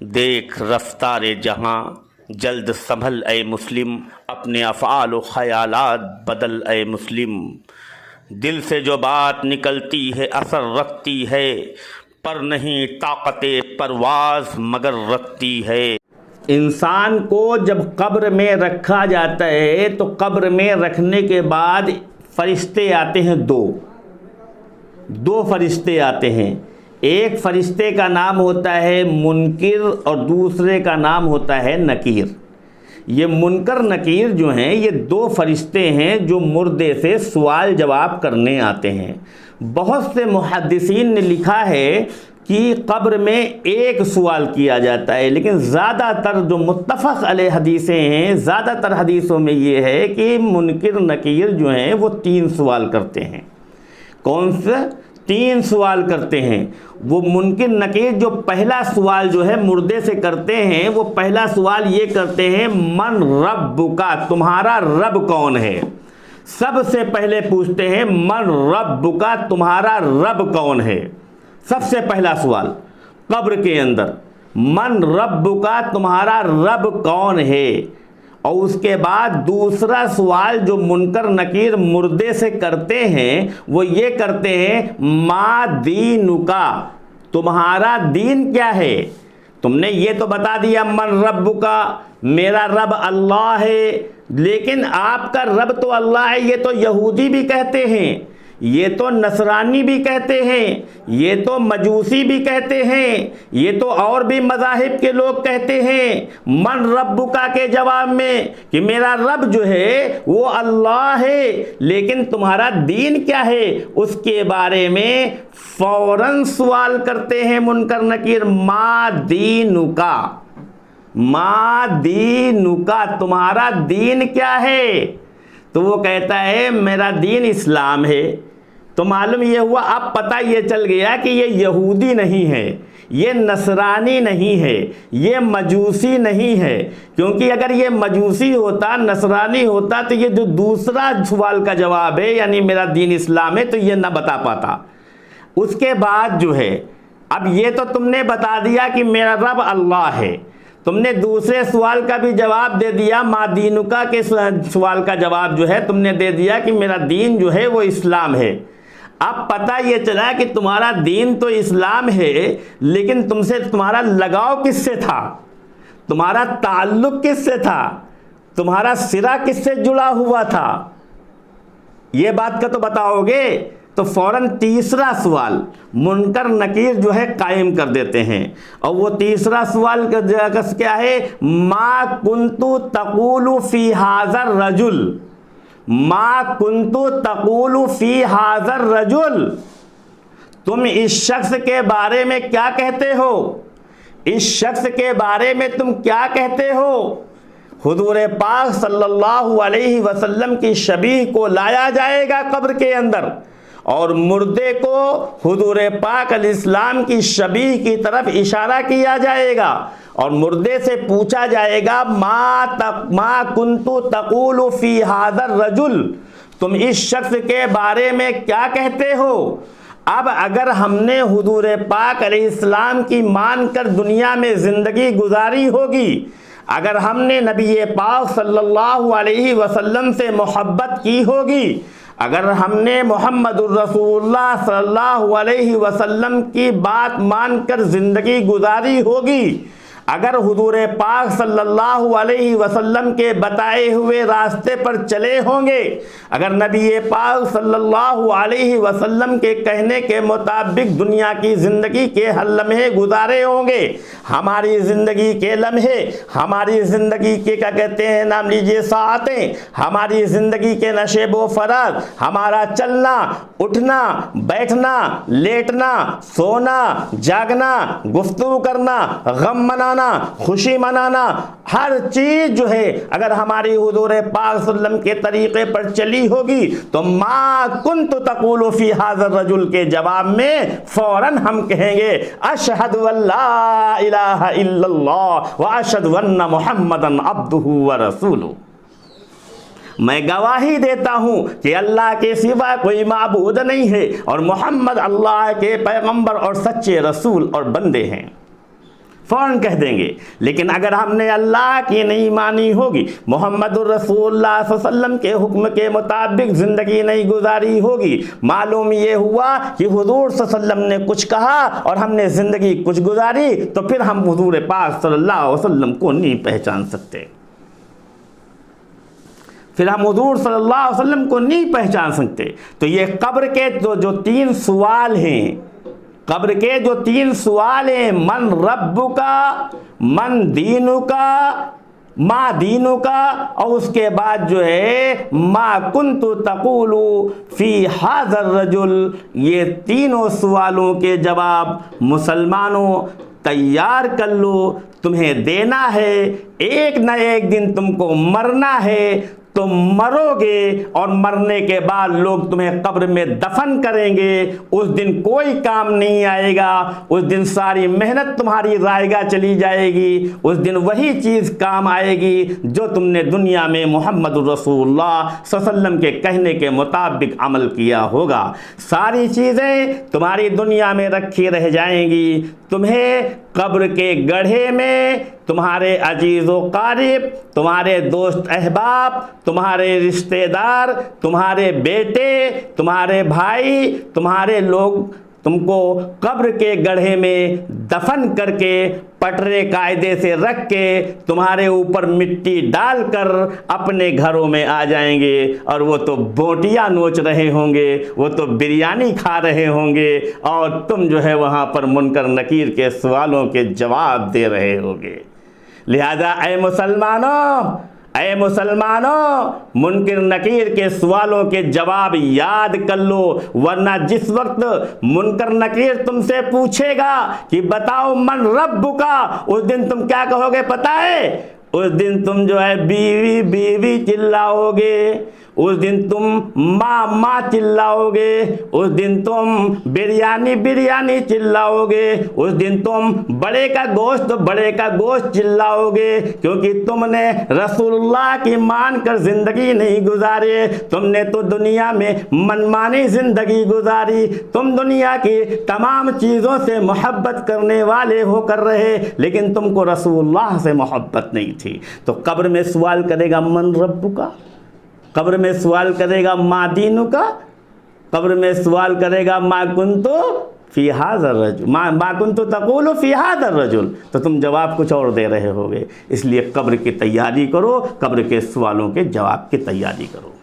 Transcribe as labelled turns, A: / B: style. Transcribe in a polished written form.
A: देख रफ्तारे जहाँ जल्द संभल ए मुस्लिम, अपने अफ़आल व ख़यालात बदल ए मुस्लिम। दिल से जो बात निकलती है असर रखती है, पर नहीं ताक़ते परवाज़ मगर रखती है। इंसान को जब कब्र में रखा जाता है तो कब्र में रखने के बाद फरिश्ते आते हैं, दो फरिश्ते आते हैं। एक फरिश्ते का नाम होता है मुनकिर और दूसरे का नाम होता है नकीर। ये मुनकर नकीर जो हैं ये दो फरिश्ते हैं जो मुर्दे से सवाल जवाब करने आते हैं। बहुत से मुहद्दिसीन ने लिखा है कि कब्र में एक सवाल किया जाता है, लेकिन ज़्यादातर जो मुत्तफ़क़ अलैह हदीसें हैं, ज़्यादातर हदीसों में ये है कि मुनकिर नकीर जो हैं वो 3 सवाल करते हैं। कौन से 3 सवाल करते हैं? वो मुनकिर नकीर जो पहला सवाल जो है मुर्दे से करते हैं, वो पहला सवाल ये करते हैं, मन रब्बुका, तुम्हारा रब कौन है। सबसे पहले पूछते हैं मन रब्बुका, तुम्हारा रब कौन है। सबसे पहला सवाल कब्र के अंदर, मन रब्बुका, तुम्हारा रब कौन है। और उसके बाद दूसरा सवाल जो मुनकर नकीर मुर्दे से करते हैं वो ये करते हैं, मा दीनुका, तुम्हारा दीन क्या है। तुमने ये तो बता दिया मन रब्बुका, मेरा रब अल्लाह है, लेकिन आपका रब तो अल्लाह है ये तो यहूदी भी कहते हैं, ये तो नसरानी भी कहते हैं, ये तो मजूसी भी कहते हैं, ये तो और भी मज़ाहिब के लोग कहते हैं मन रब्बुका के जवाब में कि मेरा रब जो है वो अल्लाह है, लेकिन तुम्हारा दीन क्या है उसके बारे में फ़ौरन सवाल करते हैं मुनकर नकीर, मा दीनुका, मा दीनुका, तुम्हारा दीन क्या है। तो वो कहता है मेरा दीन इस्लाम है। तो मालूम ये हुआ, अब पता ये चल गया कि ये यहूदी नहीं है, ये नसरानी नहीं है, ये मजूसी नहीं है। क्योंकि अगर ये मजूसी होता, नसरानी होता, तो ये जो दूसरा सवाल का जवाब है यानी मेरा दीन इस्लाम है, तो ये ना बता पाता। उसके बाद जो है, अब ये तो तुमने बता दिया कि मेरा रब अल्लाह है, तुमने दूसरे सवाल का भी जवाब दे दिया, मा दीनुका के सवाल का जवाब जो है तुमने दे दिया कि मेरा दीन जो है वो इस्लाम है। अब पता ये चला कि तुम्हारा दीन तो इस्लाम है, लेकिन तुमसे तुम्हारा लगाव किससे था, तुम्हारा ताल्लुक़ किससे था, तुम्हारा सिरा किससे जुड़ा हुआ था, ये बात का तो बताओगे। तो फ़ौरन तीसरा सवाल मुनकर नकीर जो है कायम कर देते हैं। और वो तीसरा सवाल क्या है, मा कुंतु तक़ूलु फ़ी हाज़र रजुल, मा कुंतु तक़ूलु फ़ी हाज़र रजुल, तुम इस शख्स के बारे में क्या कहते हो, इस शख्स के बारे में तुम क्या कहते हो। हुज़ूर पाक सल्लल्लाहु अलैहि वसल्लम की शबीह को लाया जाएगा कब्र के अंदर और मुर्दे को हुज़ूर पाक अलैहिस्सलाम की शबीह की तरफ इशारा किया जाएगा और मुर्दे से पूछा जाएगा, मा कुंतु तक़ूलु फ़ी हाज़र रजुल, तुम इस शख्स के बारे में क्या कहते हो। अब अगर हमने हुज़ूर पाक अलैहिस्सलाम की मानकर दुनिया में ज़िंदगी गुजारी होगी, अगर हमने नबी पाक सल्लल्लाहु अलैहि वसल्लम से मोहब्बत की होगी, अगर हमने मोहम्मदुर रसूलुल्लाह सल्लल्लाहु अलैहि वसल्लम की बात मानकर ज़िंदगी गुजारी होगी, अगर हुज़ूर पाक सल्लल्लाहु अलैहि वसल्लम के बताए हुए रास्ते पर चले होंगे, अगर नबी पाक सल्लल्लाहु अलैहि वसल्लम के कहने के मुताबिक दुनिया की ज़िंदगी के हर लम्हे गुजारे होंगे, हमारी ज़िंदगी के लम्हे, हमारी ज़िंदगी के क्या कहते हैं नाम लीजिए सातें, हमारी ज़िंदगी के नशेबो फराज, हमारा चलना उठना बैठना लेटना सोना जागना गुफ्तगू करना गम मनाना खुशी मनाना, हर चीज़ जो है अगर हमारी हुज़ूर पाक सल्लल्लाहु अलैहि वसल्लम के तरीक़े पर चली होगी तो मा कुन्तु तक़ूलु फ़ी हाज़र रजुल के जवाब में फ़ौरन हम कहेंगे, अशहदु अल्ला इलाहा इल्लल्लाह व अशहदु अन्ना मुहम्मदन अब्दुहु व रसूलुहु, मैं गवाही देता हूँ कि अल्लाह के सिवा कोई माबूद नहीं है और मोहम्मद अल्लाह के पैगंबर और सच्चे रसूल और बंदे हैं। फ़ौरन कह देंगे। लेकिन अगर हमने अल्लाह की नहीं मानी होगी, मोहम्मदुर रसूलुल्लाह सल्लल्लाहु अलैहि वसल्लम के हुक्म के मुताबिक ज़िंदगी नहीं गुजारी होगी, मालूम ये हुआ कि हुजूर सल्लल्लाहु अलैहि वसल्लम ने कुछ कहा और हमने ज़िंदगी कुछ गुजारी, तो फिर हम हुजूर पाक सल्लल्लाहु अलैहि वसल्लम को नहीं पहचान सकते। फिर हम हुजूर सल्लल्लाहु अलैहि वसल्लम को नहीं पहचान सकते। तो ये कब्र के जो तीन सवाल हैं, कब्र के जो तीन सवाल हैं, मन रब्बुका, मन दीनुका, मा दीनुका, और उसके बाद जो है मा कुन्तु तक़ूलु फ़ी हाज़र रजुल, ये तीनों सवालों के जवाब मुसलमानों तैयार कर लो, तुम्हें देना है। एक न एक दिन तुमको मरना है, तुम मरोगे और मरने के बाद लोग तुम्हें कब्र में दफन करेंगे। उस दिन कोई काम नहीं आएगा, उस दिन सारी मेहनत तुम्हारी रायगा चली जाएगी। उस दिन वही चीज़ काम आएगी जो तुमने दुनिया में मोहम्मद रसूलुल्लाह सल्लल्लाहु अलैहि वसल्लम के कहने के मुताबिक अमल किया होगा। सारी चीज़ें तुम्हारी दुनिया में रखी रह जाएंगी। तुम्हें कब्र के गड्ढे में तुम्हारे अजीज़ो क़रीब, तुम्हारे दोस्त अहबाब, तुम्हारे रिश्तेदार, तुम्हारे बेटे, तुम्हारे भाई, तुम्हारे लोग तुमको कब्र के गड्ढे में दफन करके पटरे कायदे से रख के तुम्हारे ऊपर मिट्टी डालकर अपने घरों में आ जाएंगे। और वो तो बोटियां नोच रहे होंगे, वो तो बिरयानी खा रहे होंगे, और तुम जो है वहाँ पर मुनकर नकीर के सवालों के जवाब दे रहे होगे। लिहाजा ऐ मुसलमानों, मुनकर नकीर के सवालों के जवाब याद कर लो, वरना जिस वक्त मुनकर नकीर तुमसे पूछेगा कि बताओ मन रब्बुका, उस दिन तुम क्या कहोगे पता है? उस दिन तुम जो है बीवी बीवी चिल्लाओगे, उस दिन तुम माँ माँ चिल्लाओगे, उस दिन तुम बिरयानी बिरयानी चिल्लाओगे, उस दिन तुम बड़े का गोश्त चिल्लाओगे, क्योंकि तुमने रसूलुल्लाह की मान कर ज़िंदगी नहीं गुजारे। तुमने तो दुनिया में मनमानी ज़िंदगी गुजारी। तुम दुनिया की तमाम चीज़ों से मोहब्बत करने वाले होकर रहे, लेकिन तुमको रसूलुल्लाह से मोहब्बत नहीं थी। तो कब्र में सवाल करेगा मन रब्बुका, कब्र में सवाल करेगा मा दीनुका, कब्र में सवाल करेगा मा कुन्तु फ़ी हाज़र रजुल, मा कुन्तु तक़ूलु फ़ी हाज़र रजुल, तो तुम जवाब कुछ और दे रहे होगे। इसलिए कब्र की तैयारी करो, कब्र के सवालों के जवाब की तैयारी करो।